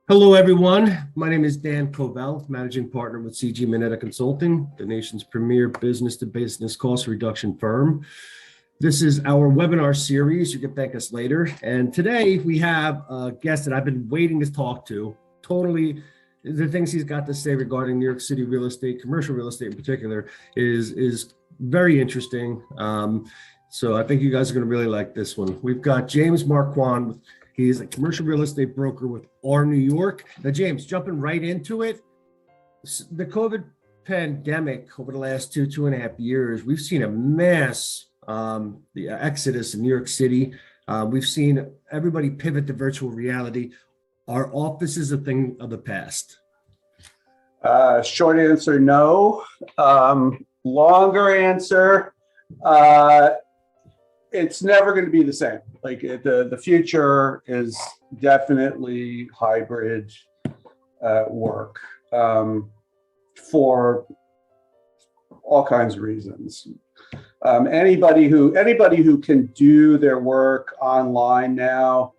Hello, everyone. My name is Dan Covell, managing partner with CG Mineta Consulting, the nation's premier business-to-business cost reduction firm. This is our webinar series. You can thank us later. And today we have a guest that I've been waiting to talk to. Totally, the things he's got to say regarding New York City real estate, commercial real estate in particular, is very interesting. So I think you guys are going to really like this one. We've got James Marquand. He's a commercial real estate broker with R New York. Now, James, jumping right into it, the COVID pandemic over the last two and a half years, we've seen a mass the exodus in New York City. We've seen everybody pivot to virtual reality. Are offices a thing of the past? Short answer, no. Longer answer, it's never going to be the same. Like the future is definitely hybrid work for all kinds of reasons. Anybody who can do their work online now,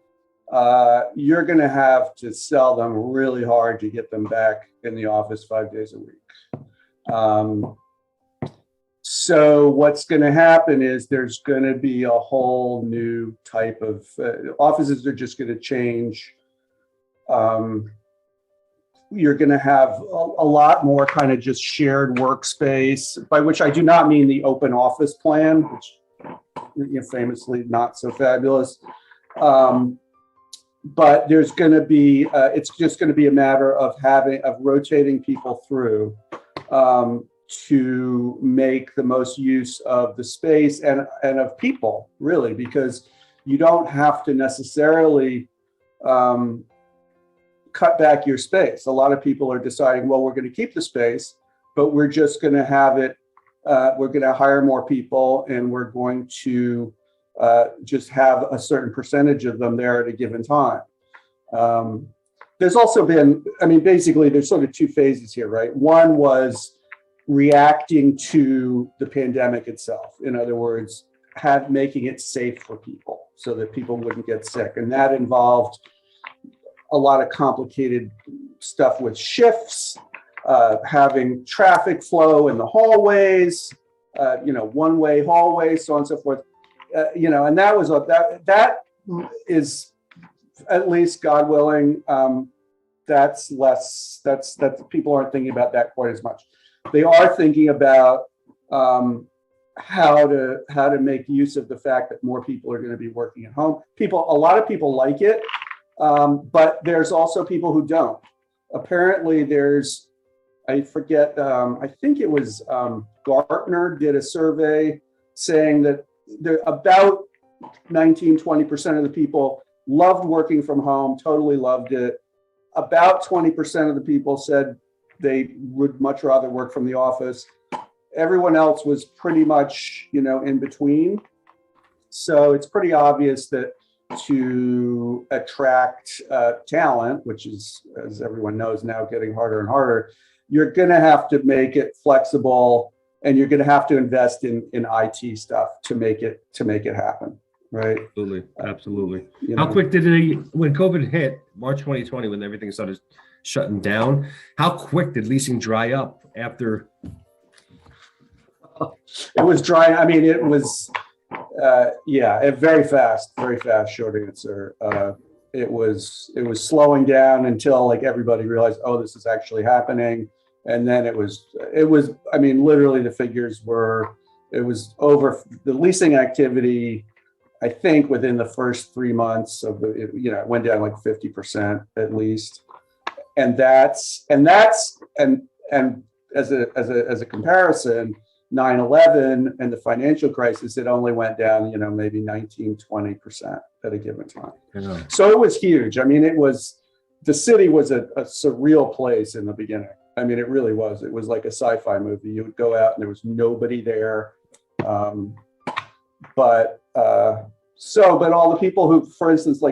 you're going to have to sell them really hard to get them back in the office 5 days a week. So what's going to happen is there's going to be a whole new type of offices are just going to change. You're going to have a lot more kind of just shared workspace, by which I do not mean the open office plan, which famously not so fabulous. But there's going to be, it's just going to be a matter of rotating people through to make the most use of the space and of people, really, because you don't have to necessarily cut back your space. A lot of people are deciding, well, we're going to keep the space, but we're just going to have it, we're going to hire more people, and we're going to just have a certain percentage of them there at a given time. There's also been, basically there's sort of two phases here, right? One was reacting to the pandemic itself. In other words, making it safe for people so that people wouldn't get sick. And that involved a lot of complicated stuff with shifts, having traffic flow in the hallways, one-way hallways, so on and so forth. And that is, at least God willing, that's people aren't thinking about that quite as much. They are thinking about how to make use of the fact that more people are going to be working at home. A lot of people like it, but there's also people who don't. Apparently, I forget. I think it was Gartner did a survey saying that about 19-20% of the people loved working from home, totally loved it. About 20% of the people said they would much rather work from the office. Everyone else was pretty much, in between. So it's pretty obvious that to attract talent, which is, as everyone knows now, getting harder and harder, you're going to have to make it flexible, and you're going to have to invest in IT stuff to make it happen. Right. Absolutely. How quick when COVID hit, March 2020, when everything started shutting down, how quick did leasing dry up after? It was dry. It was, very fast, short answer. It was slowing down until everybody realized, oh, this is actually happening. And then it was, literally the figures it was over the leasing activity. I think within the first 3 months of it went down 50% at least. And as a comparison, 9/11 and the financial crisis, it only went down, maybe 19-20% at a given time. Yeah. So it was huge. The city was a surreal place in the beginning. It really was. It was like a sci-fi movie. You would go out and there was nobody there. But all the people who, for instance,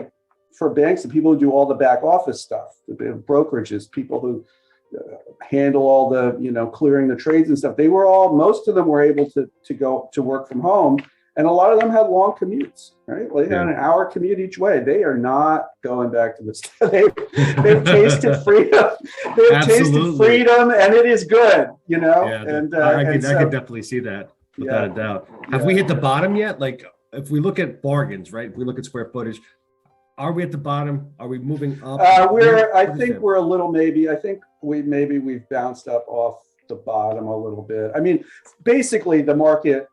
for banks, the people who do all the back office stuff, the brokerages, people who handle all the, clearing the trades and stuff, most of them were able to go to work from home. And a lot of them have long commutes, right? Well, they have Yeah. an hour commute each way. They are not going back to the they've tasted freedom. They've tasted Absolutely. freedom, and it is good, you know. Yeah, And I could definitely see that without a doubt. Have we hit the bottom yet? Like, if we look at bargains, right? If we look at square footage, are we at the bottom? Are we moving up? I think we're a little, maybe. I think we've bounced up off the bottom a little bit. I mean, basically the market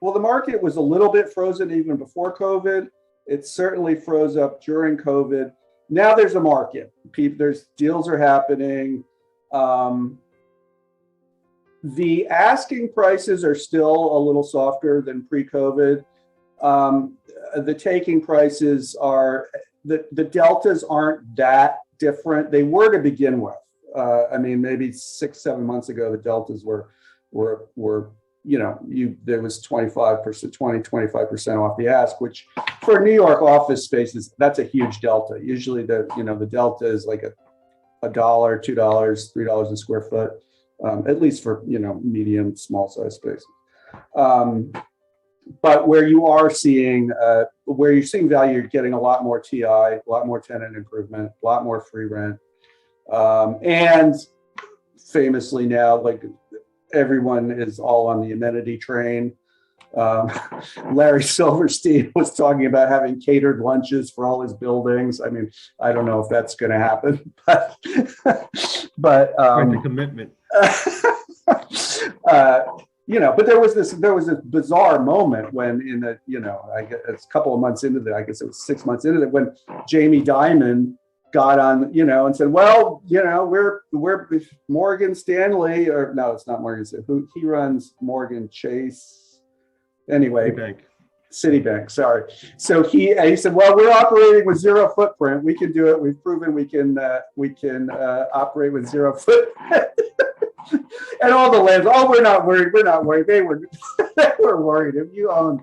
was a little bit frozen even before COVID. It certainly froze up during COVID. Now there's a market. There's deals are happening. The asking prices are still a little softer than pre-COVID. The taking prices are, the deltas aren't that different. They were to begin with. I mean, maybe 6-7 months ago, the deltas were there was 25% off the ask, which for New York office spaces, that's a huge delta. Usually the delta is like $1, $2, $3 a square foot, at least for, medium, small size spaces. But where you're seeing value, you're getting a lot more TI, a lot more tenant improvement, a lot more free rent. And famously now, like, everyone is all on the amenity train. Larry Silverstein was talking about having catered lunches for all his buildings. I mean, I don't know if that's going to happen, but quite the commitment. But there was this bizarre moment when I guess it's a couple of months into that, I guess it was 6 months into that, when Jamie Dimon got on, and said, well, we're Morgan Stanley, or no, it's not Morgan Stanley. He runs Morgan Chase. Anyway, Citibank, sorry. So he said, well, we're operating with zero footprint. We can do it. We've proven we can operate with zero footprint. And all the lands, we're not worried. We're not worried. They were worried. If you owned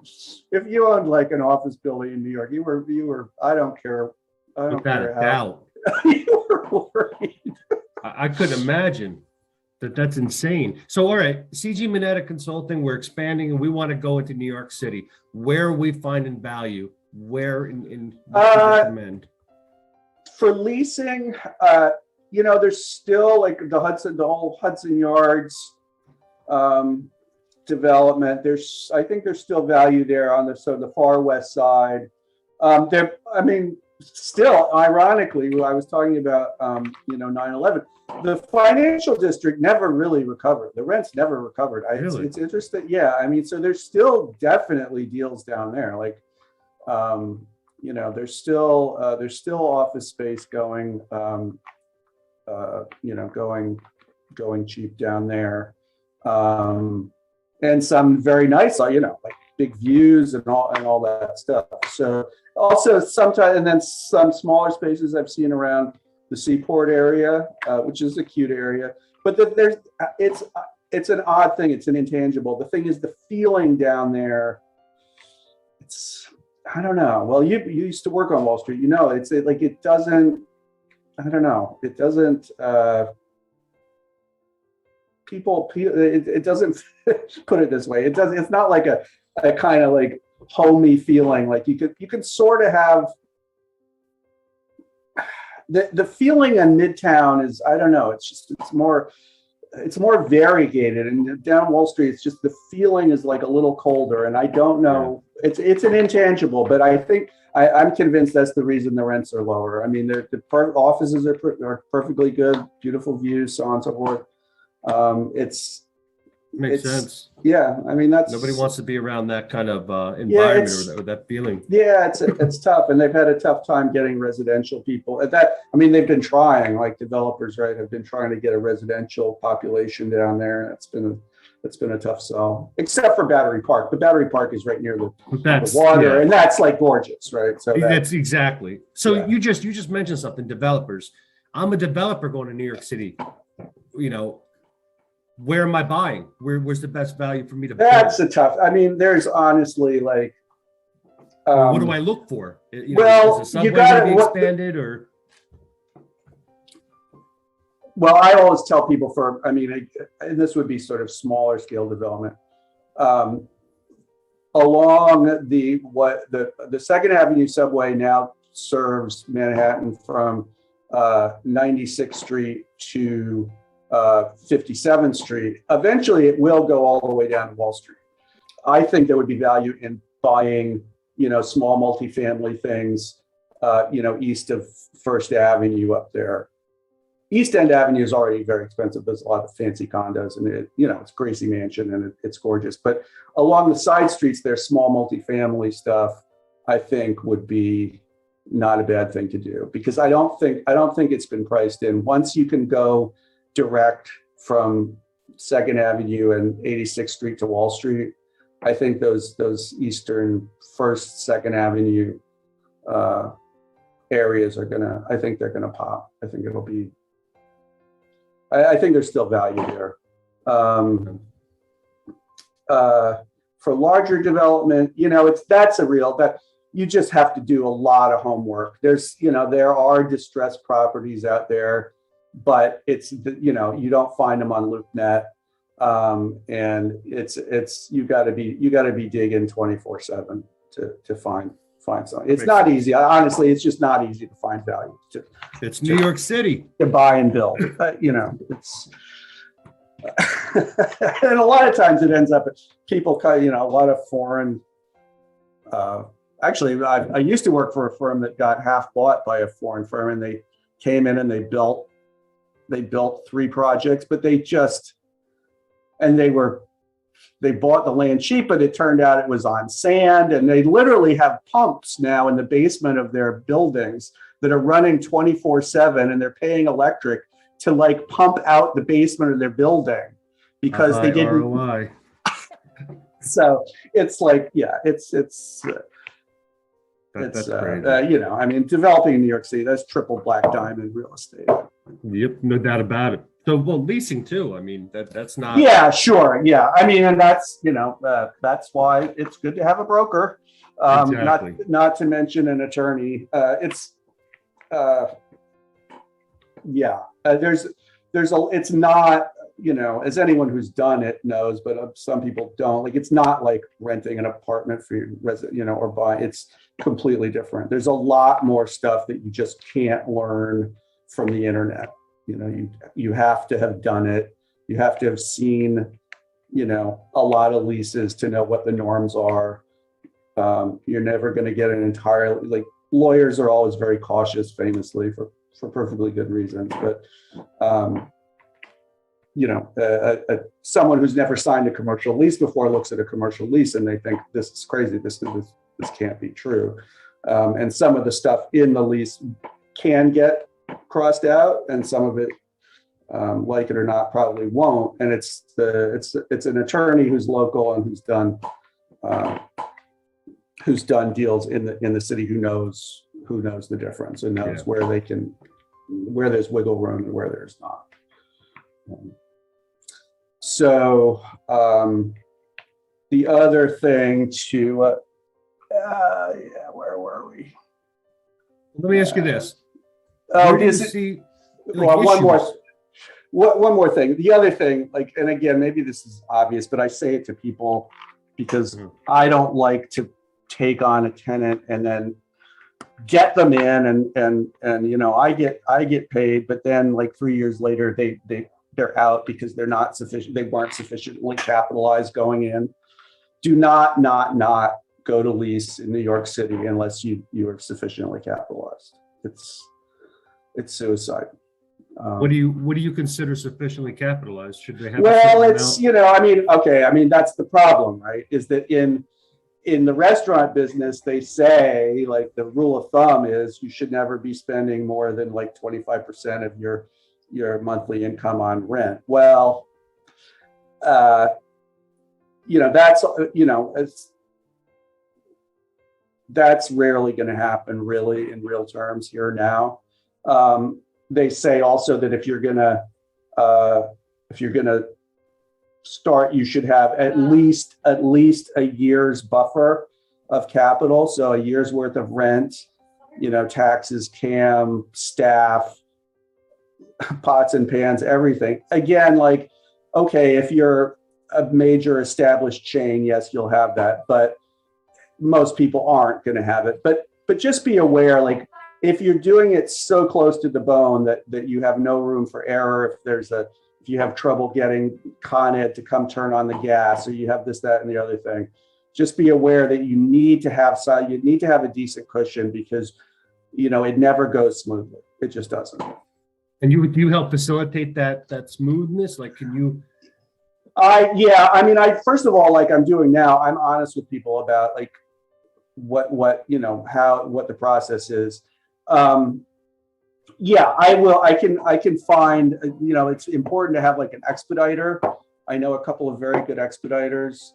like an office building in New York, you were, I don't care. Without a doubt. You were worried. I couldn't imagine that's insane. So, all right, CG Mineta Consulting, we're expanding and we want to go into New York City. Where are we finding value? Where in what do you recommend? For leasing, there's still like the whole Hudson Yards development. I think there's still value there on the far west side. Still, ironically, I was talking about 9/11. The financial district never really recovered. The rents never recovered. Really? It's interesting. Yeah, so there's still definitely deals down there. Like, there's still office space going. Going cheap down there, and some very nice, like big views and all that stuff. So also sometimes, and then some smaller spaces I've seen around the Seaport area, which is a cute area. But it's an odd thing. It's an intangible. The thing is, the feeling down there. I don't know. Well, you used to work on Wall Street. It doesn't. I don't know. It doesn't. It doesn't put it this way. It doesn't. It's not like a kind of like homey feeling. Like you could sort of have the feeling in Midtown is, I don't know. It's more variegated, and down Wall Street, it's just the feeling is like a little colder. And I don't know. Yeah. It's an intangible, but I think. I'm convinced that's the reason the rents are lower. I mean, the offices are perfectly good, beautiful views, so on and so forth. Makes sense. Yeah, that's nobody wants to be around that kind of environment or that feeling. Yeah, it's tough, and they've had a tough time getting residential people. They've been trying, like developers, right, have been trying to get a residential population down there, and it's been a tough sell, except for Battery Park. The Battery Park is right near the water, and that's like gorgeous, right? So that's exactly. So you just mentioned something. Developers. I'm a developer going to New York City. Where am I buying? Where's the best value for me to buy? That's a tough. There's honestly like. What do I look for? Is the subway going to be expanded or? Well, I always tell people and this would be sort of smaller scale development. along the Second Avenue subway now serves Manhattan from 96th Street to 57th Street. Eventually, it will go all the way down to Wall Street. I think there would be value in buying, small multifamily things, east of First Avenue up there. East End Avenue is already very expensive. There's a lot of fancy condos, and it's Gracie Mansion, and it's gorgeous. But along the side streets, there's small multifamily stuff. I think would be not a bad thing to do, because I don't think it's been priced in. Once you can go direct from Second Avenue and 86th Street to Wall Street, I think those eastern First, Second Avenue areas are I think they're gonna pop. I think it'll be. I think there's still value there. For larger development, that's a real, that you just have to do a lot of homework. There are distressed properties out there, but you don't find them on LoopNet. And you got to be digging 24/7 to find something. It's not easy. Honestly, it's just not easy to find value. It's New York City to buy and build. It's and a lot of times it ends up people, a lot of foreign. Actually, I used to work for a firm that got half bought by a foreign firm, and they came in and they built 3 projects, but they bought the land cheap, but it turned out it was on sand, and they literally have pumps now in the basement of their buildings that are running 24/7, and they're paying electric to pump out the basement of their building because they didn't. ROI. So it's That's crazy. Developing in New York City, that's triple black diamond real estate. Yep, no doubt about it. So, leasing too. That's not. Yeah, sure. Yeah, and that's that's why it's good to have a broker. Exactly. Not to mention an attorney. It's not, as anyone who's done it knows, but some people don't. It's not like renting an apartment for your resident, or buying. It's completely different. There's a lot more stuff that you just can't learn from the internet. You have to have done it. You have to have seen, a lot of leases to know what the norms are. You're never going to get an entirely, lawyers are always very cautious, famously, for perfectly good reasons. But, someone who's never signed a commercial lease before looks at a commercial lease and they think, this is crazy. This can't be true. And some of the stuff in the lease can get crossed out, and some of it, like it or not, probably won't. And it's an attorney who's local and who's done deals in the city, who knows the difference and knows where there's wiggle room and where there's not. So the other thing to where were we? Let me ask you this. One more thing. The other thing, and again, maybe this is obvious, but I say it to people because I don't like to take on a tenant and then get them in and I get paid, but then 3 years later they're out because they weren't sufficiently capitalized going in. Do not go to lease in New York City unless you are sufficiently capitalized. It's suicide. What do you consider sufficiently capitalized? Should they have? Well, it's that's the problem, right? Is that in the restaurant business, they say the rule of thumb is you should never be spending more than 25% of your monthly income on rent. Well, that's rarely going to happen really in real terms here now. They say also that if you're gonna start, you should have at least a year's buffer of capital. So a year's worth of rent, taxes, CAM, staff, pots and pans, everything. Again, okay, if you're a major established chain, yes, you'll have that. But most people aren't going to have it. But just be aware, like if you're doing it so close to the bone that you have no room for error, if you have trouble getting Con Ed to come turn on the gas, or you have this, that, and the other thing, just be aware that you need to have a decent cushion, because it never goes smoothly. It just doesn't. And you help facilitate that smoothness? Like, can you? I first of all, like I'm doing now, I'm honest with people about like what the process is. I will. I can find, it's important to have like an expediter. I know a couple of very good expediters,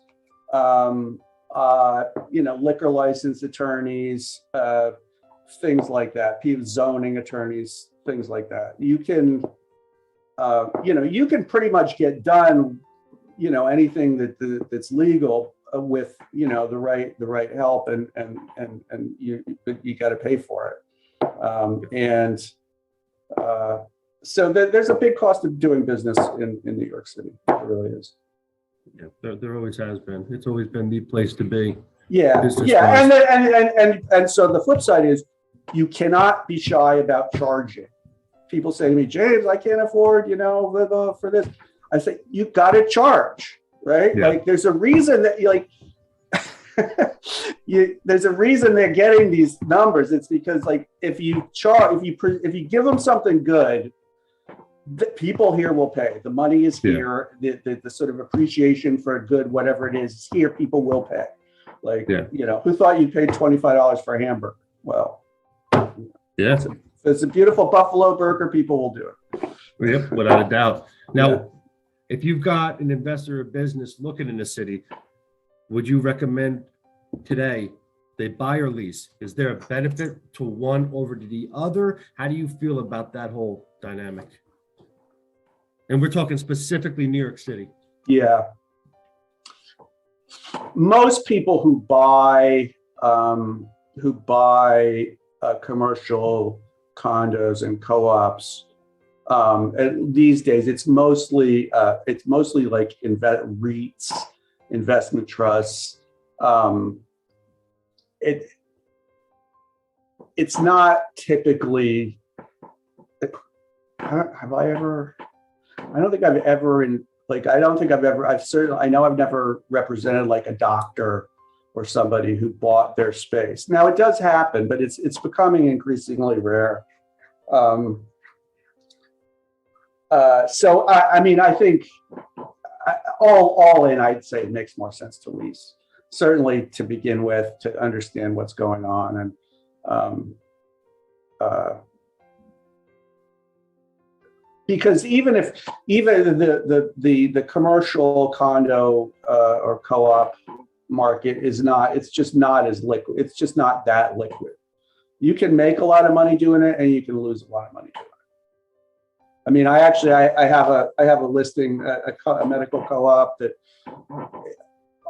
liquor license attorneys, things like that, zoning attorneys, things like that. You can, you can pretty much get done, anything that's legal with, the right help, and you got to pay for it. So there's a big cost of doing business in New York City. It really is. Yeah, there always has been. It's always been the place to be. Yeah. And so the flip side is you cannot be shy about charging. People say to me, James, I can't afford, for this. I say, you got to charge, right? Yeah. Like there's a reason that there's a reason they're getting these numbers. It's because like if you give them something good, the people here will pay. The money is here. Yeah. The sort of appreciation for a good, whatever it is here. People will pay. Like, who thought you paid $25 for a hamburger? Well, yeah, if it's a beautiful buffalo burger, people will do it. Yep, without a doubt. Now, if you've got an investor or business looking in the city, would you recommend today they buy or lease? Is there a benefit to one over to the other? How do you feel about that whole dynamic? And we're talking specifically New York City. Yeah. Most people who buy commercial condos and co-ops, these days it's mostly like REITs, investment trusts. It's not typically. I don't think I've never represented like a doctor or somebody who bought their space. Now it does happen, but it's becoming increasingly rare. So I think all in, I'd say it makes more sense to lease, certainly to begin with, to understand what's going on. And because even the commercial condo or co-op market it's just not as liquid. It's just not that liquid. You can make a lot of money doing it, and you can lose a lot of money doing it. I mean, I have a listing, a medical co-op that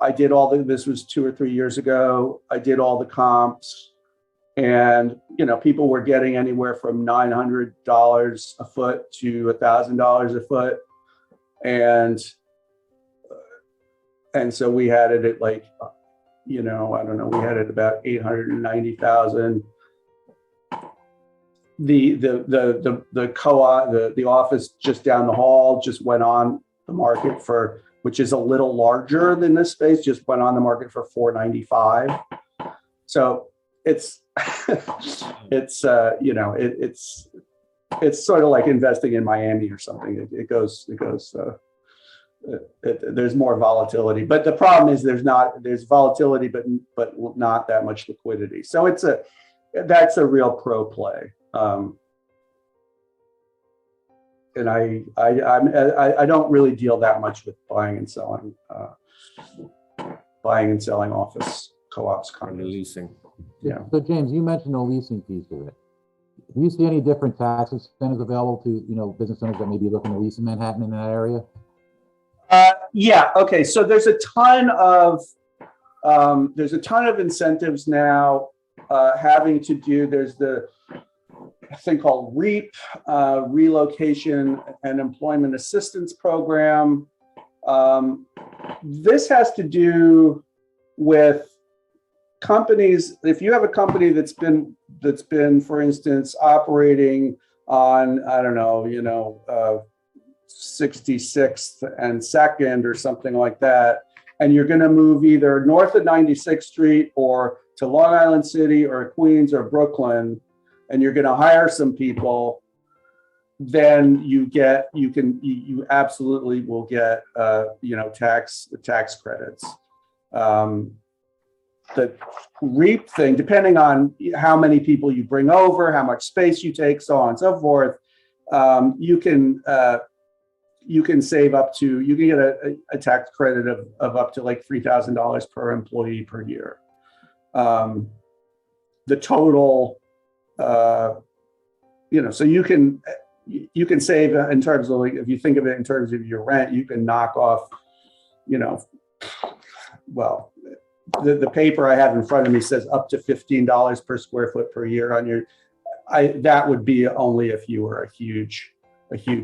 I did this was 2 or 3 years ago. I did all the comps, and people were getting anywhere from $900 a foot to $1,000 a foot, and so we had it at like, I don't know, we had it about 890,000. The co-op, the office just down the hall just went on the market for, which is a little larger than this space, just went on the market for $495. So it's it's sort of like investing in Miami or something. There's more volatility, but the problem is there's volatility, but not that much liquidity. So that's a real pro play. And I don't really deal that much with buying and selling office co-ops, kind of leasing. Yeah. So James, you mentioned the leasing piece of it. Do you see any different tax incentives available to business owners that may be looking to lease in Manhattan in that area? Yeah. Okay. So there's a ton of incentives now having to do. There's the thing called REAP, Relocation and Employment Assistance Program. This has to do with companies, if you have a company that's been, for instance, operating on, I don't know, 66th and 2nd or something like that, and you're going to move either north of 96th Street or to Long Island City or Queens or Brooklyn, and you're going to hire some people, then you absolutely will get, tax credits. The REAP thing, depending on how many people you bring over, how much space you take, so on and so forth, you can save up to, you can get a tax credit of up to like $3,000 per employee per year. The total, so you can save in terms of, like, if you think of it in terms of your rent, you can knock off, well, the paper I have in front of me says up to $15 per square foot per year on your, that would be only if you were a huge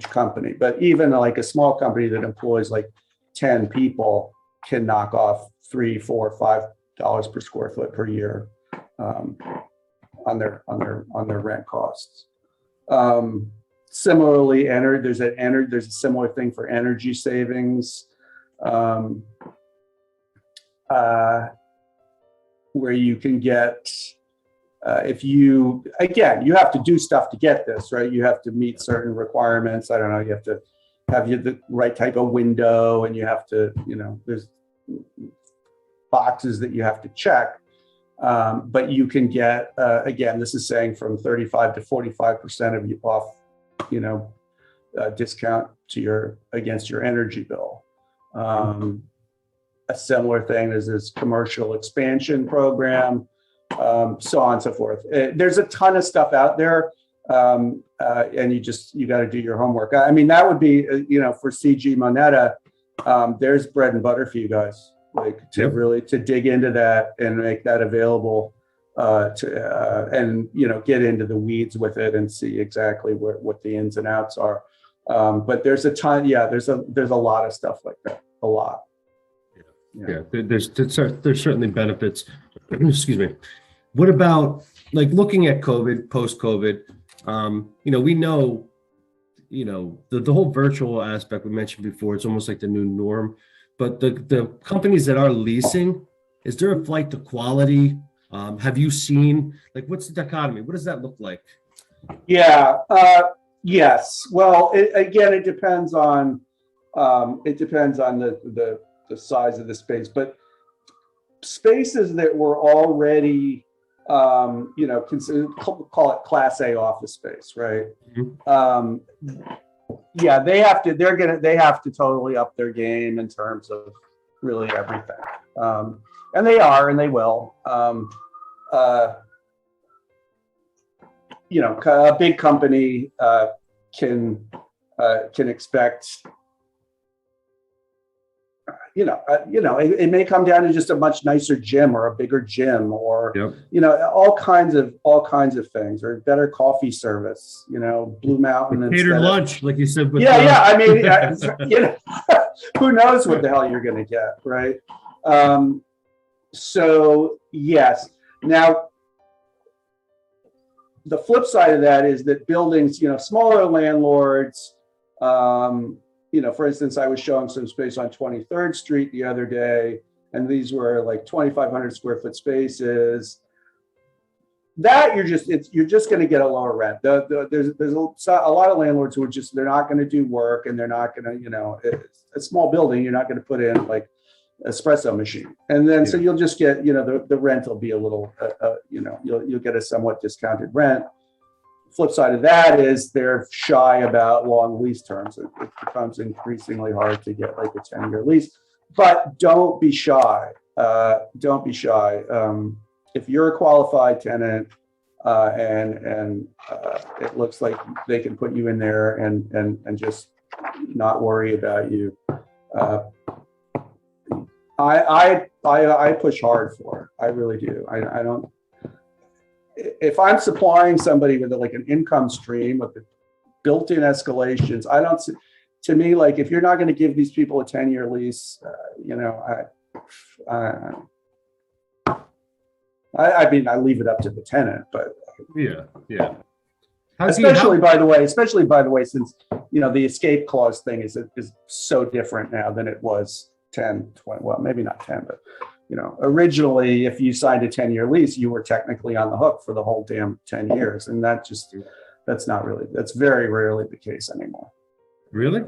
company. But even like a small company that employs like 10 people can knock off $3, $4, $5 per square foot per year on their rent costs. Similarly, there's a similar thing for energy savings. Where you can get, you have to do stuff to get this, right? You have to meet certain requirements. I don't know, you have to have the right type of window, and you have to, there's boxes that you have to check. But you can get, again, this is saying from 35 to 45% of you off, discount against your energy bill. A similar thing is this commercial expansion program, so on and so forth. There's a ton of stuff out there, and you got to do your homework. I mean, that would be, for CG Moneta, there's bread and butter for you guys, like to dig into that and make that available, and get into the weeds with it and see exactly what the ins and outs are. But there's a ton, there's a lot of stuff like that, a lot. Yeah, there's certainly benefits. Excuse me. What about, like, looking at COVID, post-COVID? We know, the whole virtual aspect we mentioned before, it's almost like the new norm. But the companies that are leasing, is there a flight to quality? Have you seen, like, what's the dichotomy? What does that look like? Yeah. Yes. Well, it depends on the size of the space, but spaces that were already, call it Class A office space, right? Mm-hmm. They have to totally up their game in terms of really everything, and they are, and they will. A big company can expect. It may come down to just a much nicer gym or a bigger gym, or all kinds of things, or better coffee service. Blue Mountain and catered lunch, like you said. I mean, who knows what the hell you're going to get, right? So yes. Now, the flip side of that is that buildings, smaller landlords. For instance, I was showing some space on 23rd Street the other day, and these were like 2,500 square foot spaces. That you're just going to get a lower rent. There's a lot of landlords who are they're not going to do work, and they're not going to, it's a small building, you're not going to put in like espresso machine, and then so you'll just get, the rent will be a little, you'll get a somewhat discounted rent. Flip side of that is they're shy about long lease terms. It becomes increasingly hard to get like a 10-year lease, but don't be shy. Don't be shy. If you're a qualified tenant, and it looks like they can put you in there and just not worry about you. I push hard for it. I really do. I don't. If I'm supplying somebody with like an income stream with the built-in escalations, I don't see, to me, like, if you're not going to give these people a 10-year lease, I mean, I leave it up to the tenant, but Yeah, yeah. especially by the way, since, the escape clause thing is so different now than it was 10, 20, well, maybe not 10, but, originally, if you signed a 10-year lease, you were technically on the hook for the whole damn 10 years. And that's very rarely the case anymore. Really?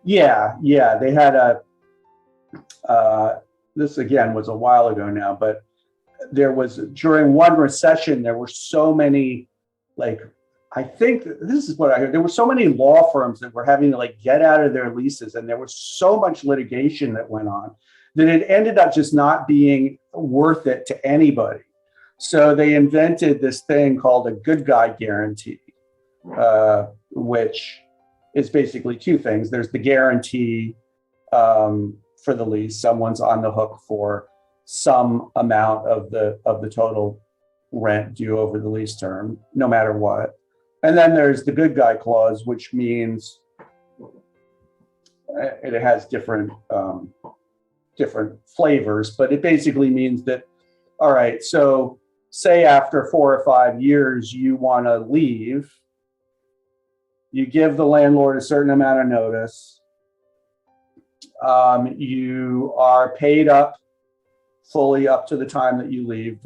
Yeah. They had this again was a while ago now, but during one recession, there were so many, I think this is what I heard. There were so many law firms that were having to get out of their leases, and there was so much litigation that went on that it ended up just not being worth it to anybody. So they invented this thing called a good guy guarantee, which is basically two things. There's the guarantee for the lease. Someone's on the hook for some amount of the total rent due over the lease term, no matter what. And then there's the good guy clause, which means it has different flavors, but it basically means that, all right, so say after 4 or 5 years you want to leave, you give the landlord a certain amount of notice, you are paid up fully up to the time that you leave.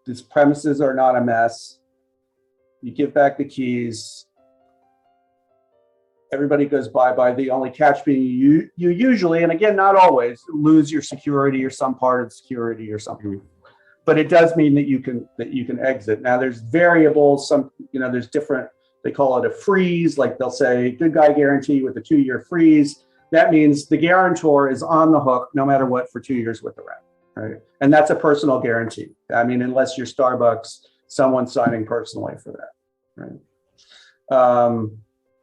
These premises are not a mess. You give back the keys. Everybody goes bye-bye. The only catch being you usually, and again, not always, lose your security or some part of the security or something. But it does mean that you can exit. Now there's variables, there's different, they call it a freeze, like they'll say good guy guarantee with a 2-year freeze. That means the guarantor is on the hook no matter what for 2 years with the rent, right? And that's a personal guarantee. I mean, unless you're Starbucks, someone's signing personally for that, right?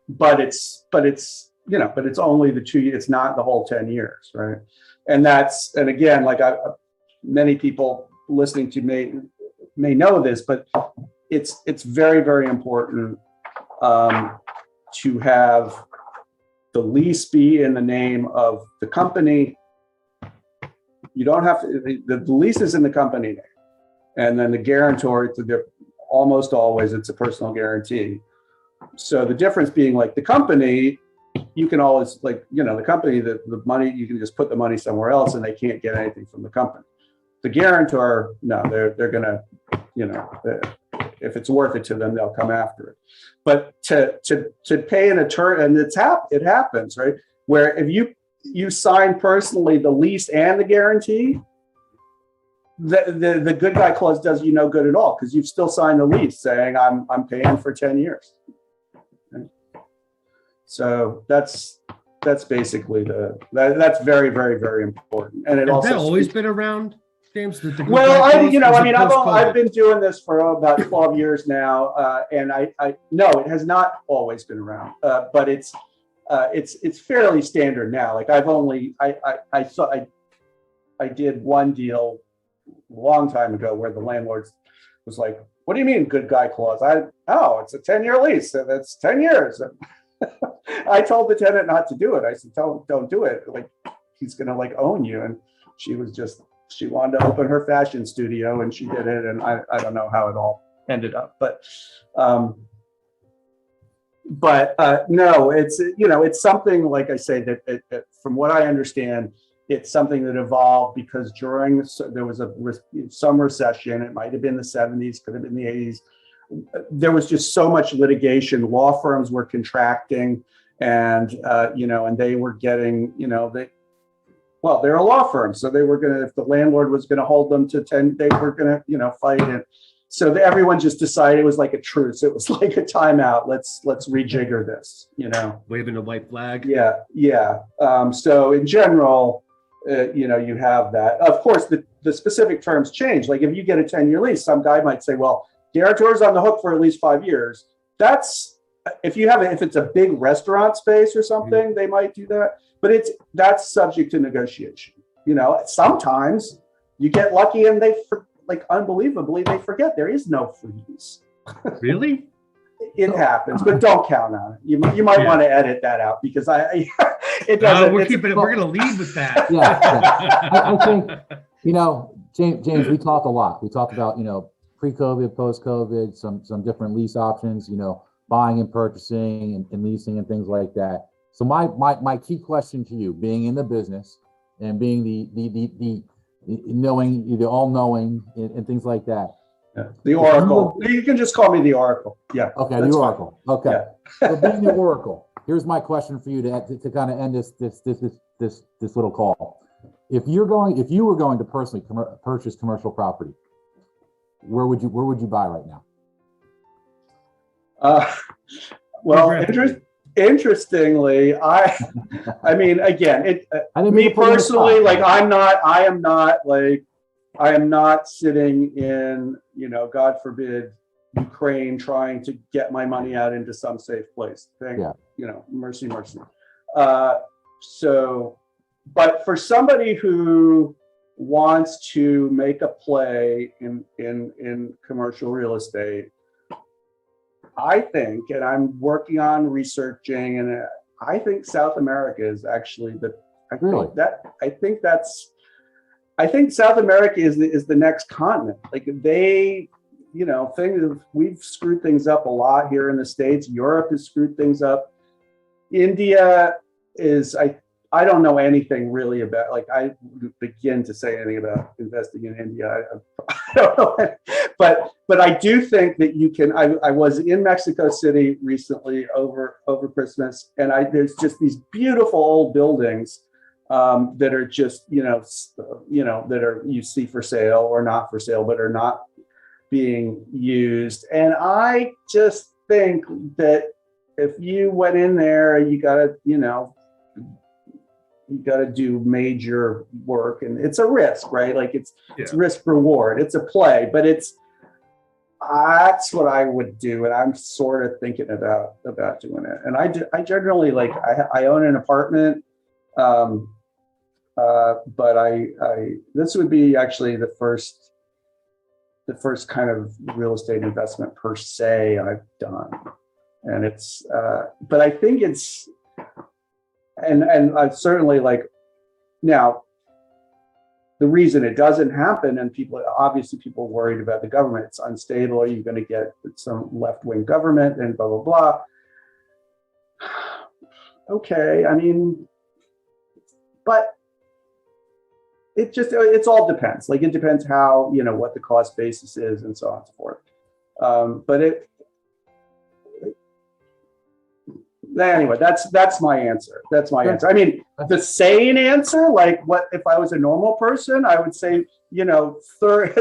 But it's only the 2 years. It's not the whole 10 years, right? And again, many people listening to may know this, but it's very, very important to have the lease be in the name of the company. You don't have to. The lease is in the company name, and then the guarantor. Almost always, it's a personal guarantee. So the difference being, the company, you can always, the company, the money, you can just put the money somewhere else and they can't get anything from the company. The guarantor, no, they're gonna, if it's worth it to them, they'll come after it. But to pay an attorney, and it happens, right? Where if you sign personally the lease and the guarantee, the good guy clause does you no good at all, because you've still signed the lease saying I'm paying for 10 years. Okay? So that's basically that's very, very, very important. And it Has also that always been around, James? Well, I've been doing this for about 12 years now, and I no, it has not always been around, but it's fairly standard now. I did one deal a long time ago where the landlord was like, "What do you mean, good guy clause?" It's a 10-year lease, so that's 10 years. I told the tenant not to do it. I said, don't do it. He's gonna own you. And she wanted to open her fashion studio, and she did it. And I don't know how it all ended up, but no, it's something, like I say, that from what I understand, it's something that evolved because there was some recession. It might have been the 70s, could have been the 80s. There was just so much litigation. Law firms were contracting, and and they were getting, they're a law firm, so they were gonna, if the landlord was gonna hold them to 10, they were gonna, fight it. So everyone just decided it was like a truce. It was like a timeout. Let's rejigger this, Waving a white flag. Yeah. So in general, you have that. Of course, the specific terms change. Like if you get a 10-year lease, some guy might say, well, guarantor's on the hook for at least 5 years. That's if it's a big restaurant space or something, they might do that. But that's subject to negotiation. Sometimes you get lucky and unbelievably, they forget there is no freeze. Really? It happens, but don't count on it. You might want to edit that out, because it doesn't. We're going to lead with that. Yeah. I think, James, we talk a lot. We talk about, pre-COVID, post-COVID, some different lease options, buying and purchasing and leasing and things like that. So my key question to you, being in the business and being the knowing, the all-knowing and things like that. Yeah. The Oracle. You can just call me the Oracle. Yeah. Okay, the Oracle. Fine. Okay. Yeah. So being the Oracle, here's my question for you to kind of end this little call. If you were going to personally purchase commercial property, where would you buy right now? Well, interestingly, I mean, again, me personally, like, I am not sitting in, God forbid, Ukraine, trying to get my money out into some safe place. Mercy. But for somebody who wants to make a play in commercial real estate, I think, and I'm working on researching, and I think South America is actually I think South America is the next continent. Like, we've screwed things up a lot here in the States. Europe has screwed things up. India is, I don't know anything really about, like, I begin to say anything about investing in India. I don't know. But I do think that you can, I was in Mexico City recently over Christmas, and there's just these beautiful old buildings that are just, that are, you see for sale or not for sale, but are not being used. And I just think that if you went in there, you gotta do major work, and it's a risk, right? Like, it's risk reward. It's a play, but that's what I would do. And I'm sort of thinking about doing it. And I generally, like, I own an apartment, but this would be actually the first kind of real estate investment per se I've done. And it's, but I think it's, and I've certainly, like, now, the reason it doesn't happen, and people worried about the government, it's unstable, are you going to get some left-wing government and blah, blah, blah. Okay, I mean, but it all depends. Like, it depends how, what the cost basis is and so on and so forth. But anyway, that's my answer. That's my answer. I mean, the sane answer, like, what if I was a normal person, I would say,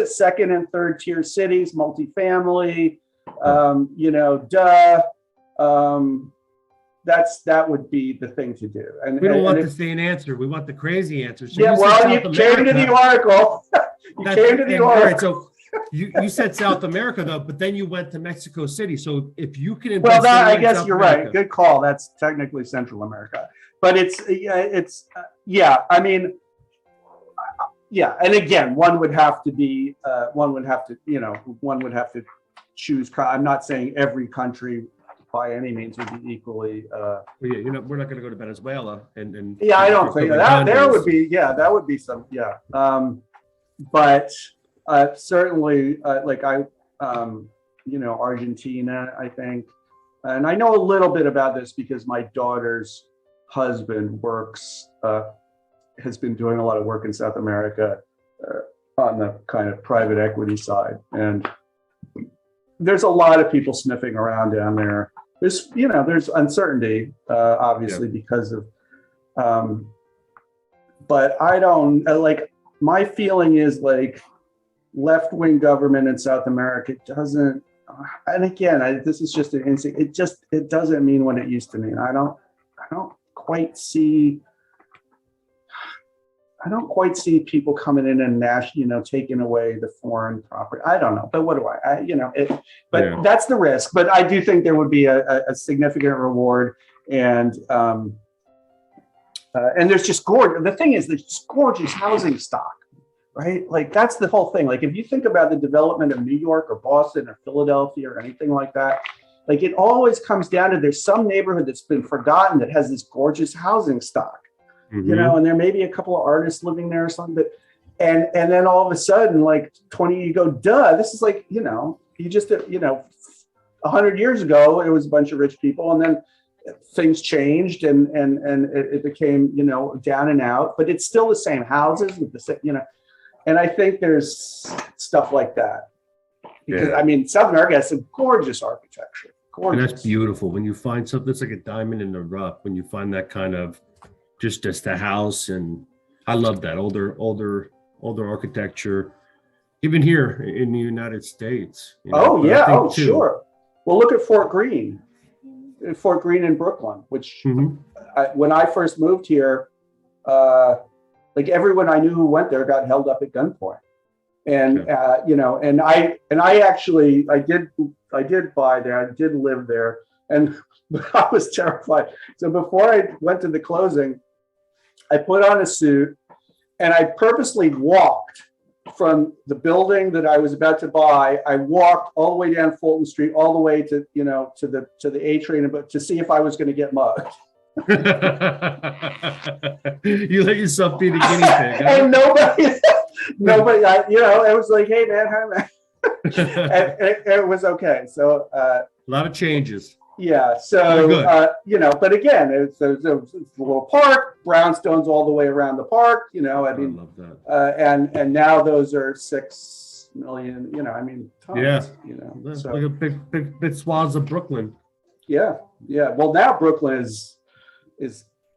second and third tier cities, multifamily, that would be the thing to do. And we don't want the sane answer. We want the crazy answer. So yeah, you came to the Oracle. All right, so you said South America, though, but then you went to Mexico City. So if you can invest, I guess you're right. Good call. That's technically Central America, but it's I mean, yeah. And again, one would have to choose. I'm not saying every country by any means would be equally. We're not going to go to Venezuela and. Yeah, I don't think that. There would be. Yeah, that would be some. Yeah. But certainly, like, Argentina, I think, and I know a little bit about this because my daughter's husband has been doing a lot of work in South America on the kind of private equity side, and there's a lot of people sniffing around down there. There's uncertainty, obviously, because of, but I don't, like, my feeling is, like, left-wing government in South America doesn't, and again, this is just an instinct. It doesn't mean what it used to mean. I don't quite see people coming in and taking away the foreign property. I don't know, but what do but that's the risk. But I do think there would be a significant reward, and there's just gorgeous. The thing is, there's just gorgeous housing stock, right? Like, that's the whole thing. Like, if you think about the development of New York or Boston or Philadelphia or anything like that, like, it always comes down to there's some neighborhood that's been forgotten that has this gorgeous housing stock. And there may be a couple of artists living there or something, And then all of a sudden, like 20, you go, duh, this is like, you just, 100 years ago, it was a bunch of rich people, and then things changed and it became, down and out, but it's still the same houses with the same, and I think there's stuff like that. Because South America has some gorgeous architecture. Gorgeous. And that's beautiful. When you find something that's like a diamond in the rough, when you find that kind of just the house, and I love that older architecture, even here in the United States. Oh yeah, sure. Well, look at Fort Greene in Brooklyn, which when I first moved here, like everyone I knew who went there got held up at gunpoint. And and I actually did buy there. I did live there, and I was terrified. So before I went to the closing, I put on a suit, and I purposely walked from the building that I was about to buy. I walked all the way down Fulton Street, all the way to the A train, but to see if I was going to get mugged. You let yourself be the guinea pig, huh? And nobody, it was like, hey man, hi man. And it was okay. So a lot of changes. Yeah. So but again, it's a little park, brownstones all the way around the park. I love that. And now those are 6 million. Tons. Yeah. So, like a big swaths of Brooklyn. Yeah. Yeah. Well, now Brooklyn is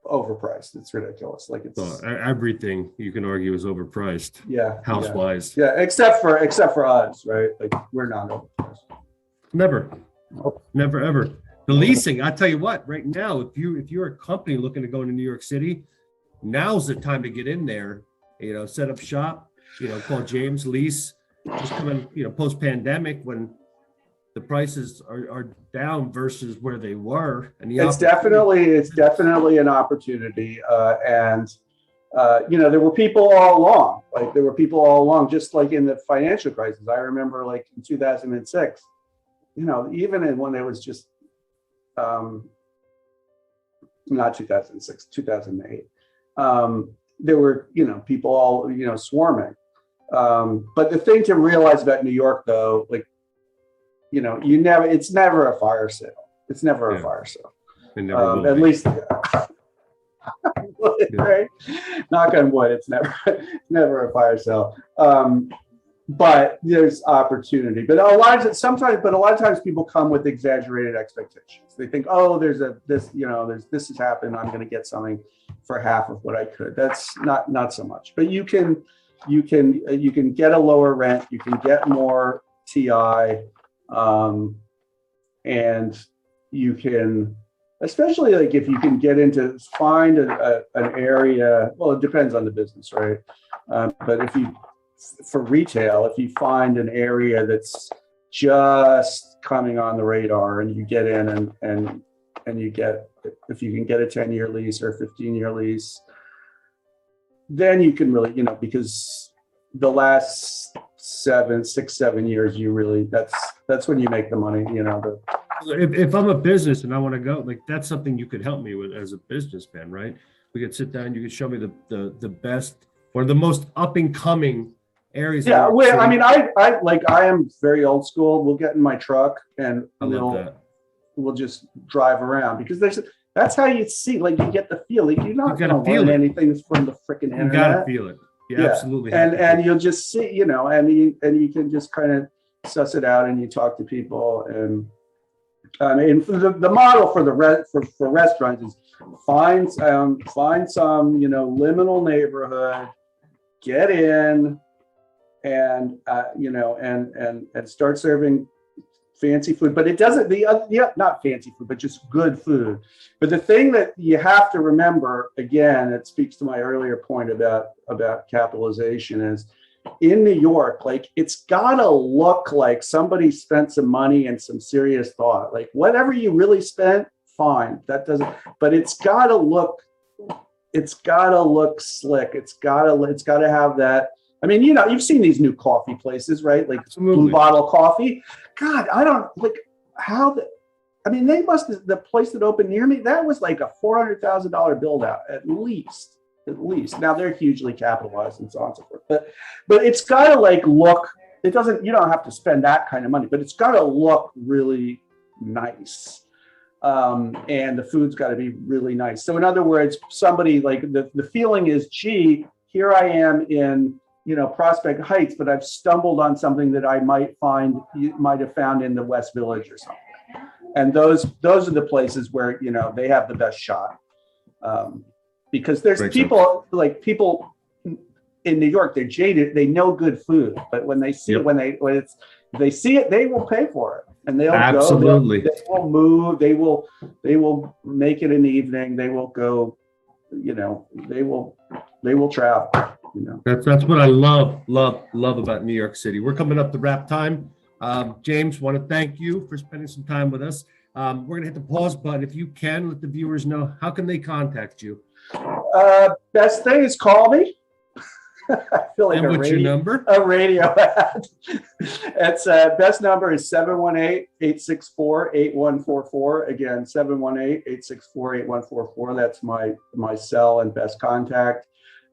overpriced. It's ridiculous. Like everything you can argue is overpriced. Yeah. House wise. Yeah. Except for us, right? Like we're not overpriced. Never ever. The leasing, I tell you what, right now, if you're a company looking to go into New York City, now's the time to get in there, set up shop, call James, lease, just come in, post pandemic when the prices are down versus where they were. And it's definitely an opportunity. And there were people all along, just like in the financial crisis. I remember like in 2006, even when it was just, not 2006, 2008, there were, people all, swarming. But the thing to realize about New York though, like, it's never a fire sale. It's never a fire sale. At least, right? Knock on wood, it's never a fire sale. But there's opportunity. But a lot of times people come with exaggerated expectations. They think, oh, this has happened. I'm going to get something for half of what I could. That's not so much. But you can get a lower rent. You can get more TI, and you can, especially like if you can find an area. Well, it depends on the business, right? But for retail, if you find an area that's just coming on the radar and you get in and you get, if you can get a 10-year lease or a 15-year lease, then you can really, because the last 6-7 years, you really, that's when you make the money, If I'm a business and I want to go, like that's something you could help me with as a businessman, right? We could sit down, you could show me the best or the most up and coming areas. Yeah, well, I am very old school. We'll get in my truck and we'll just drive around because that's how you see, like you get the feel. Like, you're not going to learn anything from the freaking internet. You got to feel it. You absolutely have and you'll just see, and you can just kind of suss it out and you talk to people. And the model for restaurants is find some liminal neighborhood, get in, and and start serving fancy food. But it doesn't not fancy food, but just good food. But the thing that you have to remember, again, it speaks to my earlier point about capitalization, is in New York, like it's gotta look like somebody spent some money and some serious thought. Like whatever you really spent, fine. That doesn't, but it's gotta look slick. It's gotta have that. I mean, you've seen these new coffee places, right? Like Blue Bottle Coffee. God, I don't like how they must, the place that opened near me, that was like a $400,000 build out at least. at least. Now they're hugely capitalized and so on and so forth. But it's got to like look. It doesn't. You don't have to spend that kind of money, but it's got to look really nice. And the food's got to be really nice. So in other words, somebody like the feeling is, gee, here I am in, Prospect Heights, but I've stumbled on something that I might have found in the West Village or something. And those are the places where, they have the best shot. Because there's people in New York, they're jaded, they know good food, but when they see it, when they see it, they will pay for it. And they'll Absolutely. They will move. They will make it an evening. They will go. They will travel. That's what I love about New York City. We're coming up to wrap time. James, want to thank you for spending some time with us. We're gonna hit the pause button. If you can, let the viewers know, how can they contact you? Best thing is call me. I feel like and what's your number? A radio ad. It's best number is 718-864-8144. Again, 718-864-8144. That's my cell and best contact.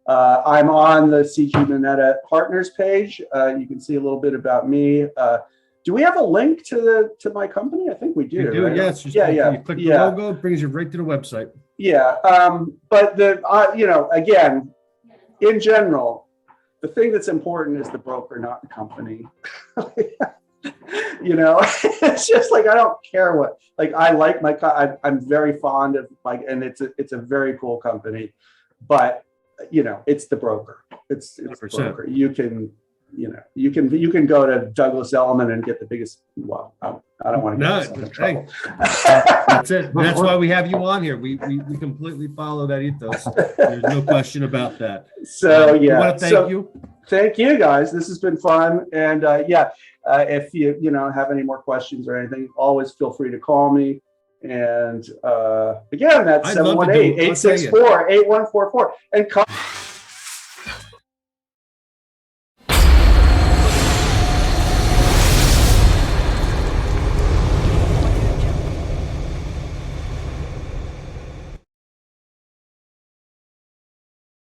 I'm on the CG Mineta Partners page. You can see a little bit about me. Do we have a link to my company? I think we do. You do, right? yes. Yeah. You click the logo, it brings you right to the website. Yeah. But again, in general, the thing that's important is the broker, not the company. It's just like, I don't care what, like, I like I'm very fond of and it's a very cool company, but it's the broker. It's the broker. You can go to Douglas Elliman and get the biggest, well, I don't want to get myself in trouble. That's it. That's why we have you on here. We completely follow that ethos. There's no question about that. So we want to thank you. Thank you guys. This has been fun. And if you have any more questions or anything, always feel free to call me. And again, that's 718-864-8144. And call